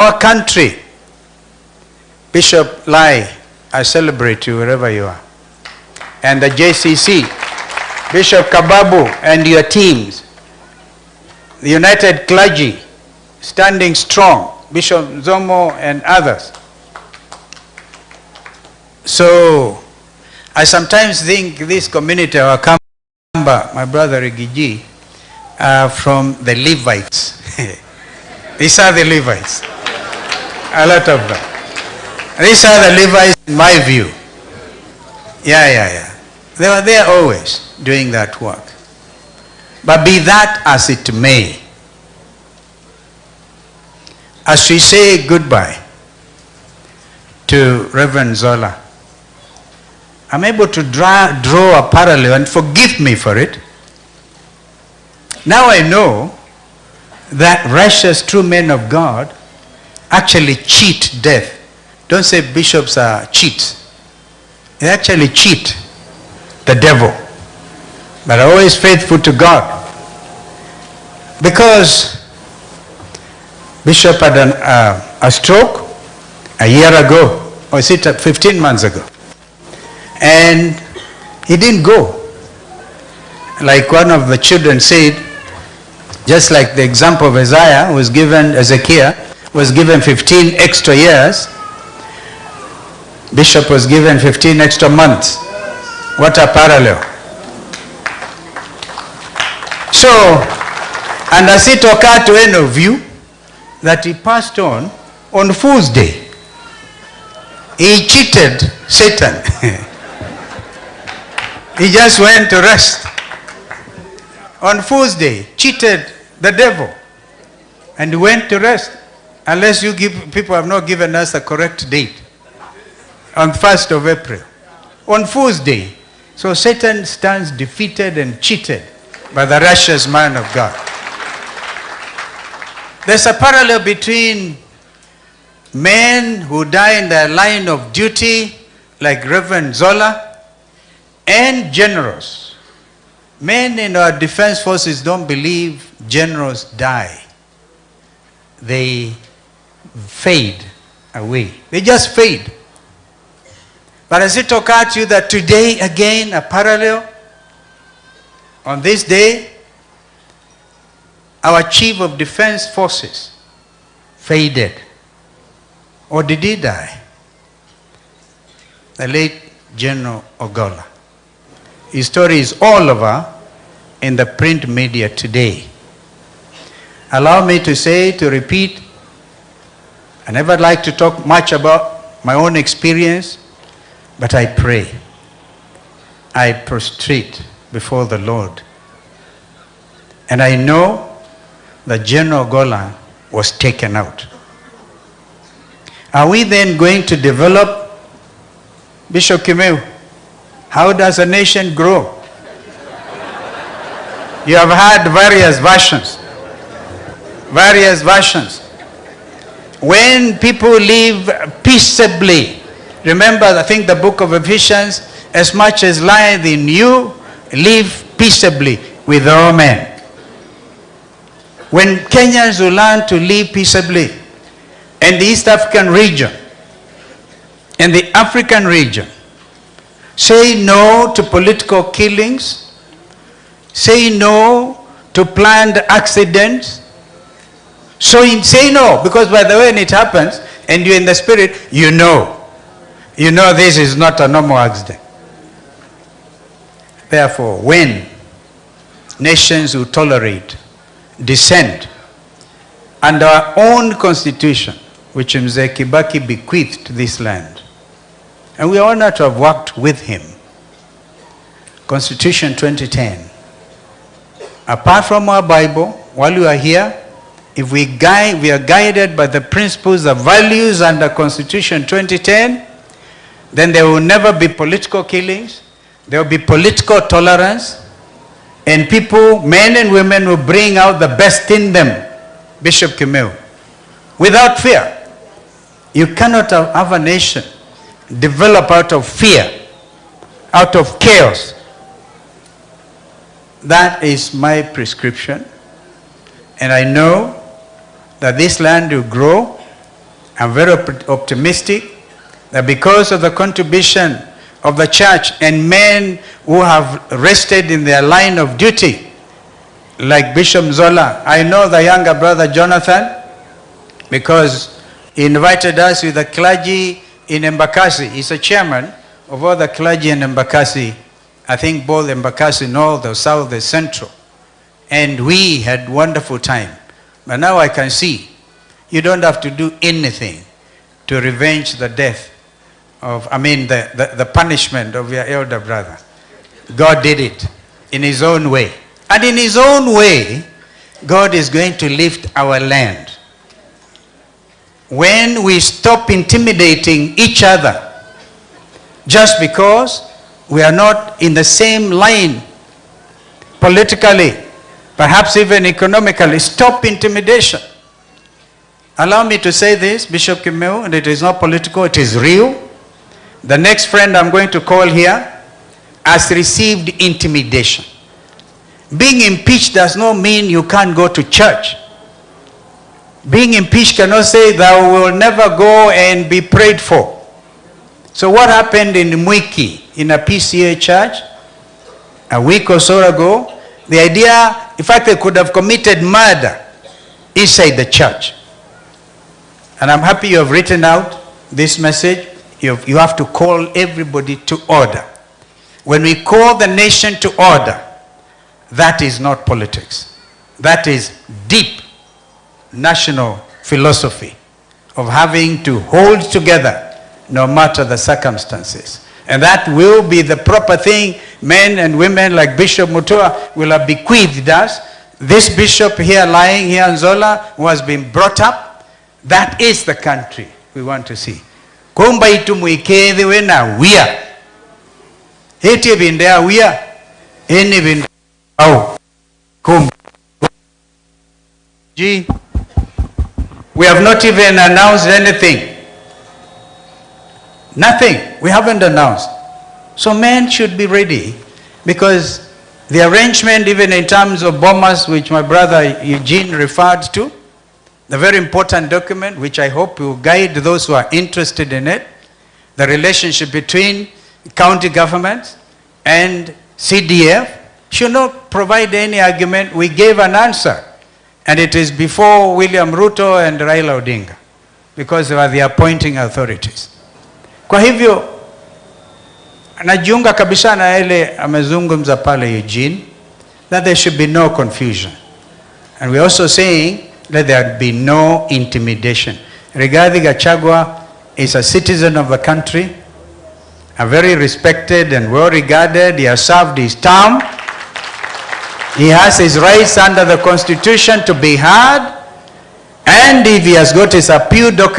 our country. Bishop Lai, I celebrate you wherever you are. And the JCC, Bishop Kababu and your teams, the United Clergy, standing strong, Bishop Zomo and others. So, I sometimes think this community, our Kamba, my brother Igiji, are from the Levites. These are the Levites. A lot of them. These are the Levites in my view. Yeah. They were there always doing that work. But be that as it may, as we say goodbye to Reverend Zola, I'm able to draw a parallel, and forgive me for it. Now I know that righteous, true men of God actually cheat death. Don't say bishops are cheats. They actually cheat the devil, but are always faithful to God. Because Bishop had a stroke a year ago, or is it 15 months ago? And he didn't go. Like one of the children said, just like the example of Isaiah was given, Ezekiel was given 15 extra years, Bishop was given 15 extra months. What a parallel. So, and does it occur to any of you that he passed on Fool's Day? He cheated Satan. He just went to rest. On Fool's Day, cheated the devil and went to rest. Unless you people have not given us a correct date. On 1st of April. On Fool's Day. So Satan stands defeated and cheated by the righteous man of God. There's a parallel between men who die in their line of duty, like Reverend Zola, and generals. Men in our defense forces don't believe generals die. They fade away. They just fade. But has it occurred to you that today, again, a parallel? On this day, our chief of defense forces faded. Or did he die? The late General Ogolla. His story is all over in the print media today. Allow me to say, to repeat, I never like to talk much about my own experience, but I pray. I prostrate before the Lord. And I know that General Ogolla was taken out. Are we then going to develop, Bishop Kimeu, how does a nation grow? You have had various versions. Various versions. When people live peaceably, remember, I think the book of Ephesians, as much as lieth in you, live peaceably with all men. When Kenyans will learn to live peaceably, and the East African region, and the African region, say no to political killings, say no to planned accidents, say no, because by the way, when it happens, and you're in the spirit, you know this is not a normal accident. Therefore, when nations will tolerate dissent and our own constitution, which Mzee Kibaki bequeathed to this land, and we are honored to have worked with him, Constitution 2010, apart from our Bible, while we are here, if we are guided by the principles, the values under Constitution 2010, then there will never be political killings, there will be political tolerance, and people, men and women, will bring out the best in them, Bishop Kimeu, without fear. You cannot have a nation develop out of fear, out of chaos. That is my prescription. And I know that this land will grow I'm very optimistic that because of the contribution of the church and men who have rested in their line of duty, like Bishop Zola, I know the younger brother Jonathan, because he invited us with the clergy in Embakasi. He's a chairman of all the clergy in Embakasi. I think both Embakasi North, the South, the Central. And we had wonderful time. But now I can see you don't have to do anything to revenge the death of, the punishment of your elder brother. God did it in his own way. And in his own way, God is going to lift our land. When we stop intimidating each other just because we are not in the same line politically, perhaps even economically, stop intimidation. Allow me to say this, Bishop Kimeu, and it is not political, it is real. The next friend I'm going to call here has received intimidation. Being impeached does not mean you can't go to church. Being impeached cannot say thou will never go and be prayed for. So what happened in Mwiki, in a PCA church, a week or so ago, the idea, in fact, they could have committed murder inside the church. And I'm happy you have written out this message. You have to call everybody to order. When we call the nation to order, that is not politics. That is deep national philosophy of having to hold together no matter the circumstances. And that will be the proper thing. Men and women like Bishop Mutua will have bequeathed us. This bishop here lying here in Zola, who has been brought up, that is the country we want to see. Kumba itu muikethe wena wia. Heti bindea wia. Eni bindea au. Kumba. Gee. We have not even announced anything. Nothing. We haven't announced. So men should be ready, because the arrangement, even in terms of bombers, which my brother Eugene referred to, the very important document, which I hope will guide those who are interested in it, the relationship between county governments and CDF, should not provide any argument. We gave an answer. And it is before William RUTO and Raila ODINGA, because they were the appointing authorities. Kwa hivyo, najiunga kabisa na ile amezungumza pale Eugene, that there should be no confusion. And we're also saying that there be no intimidation. Rigathi Gachagua is a citizen of the country, a very respected and well regarded. He has served his term. He has his rights under the Constitution to be heard, and if he has got his appeal document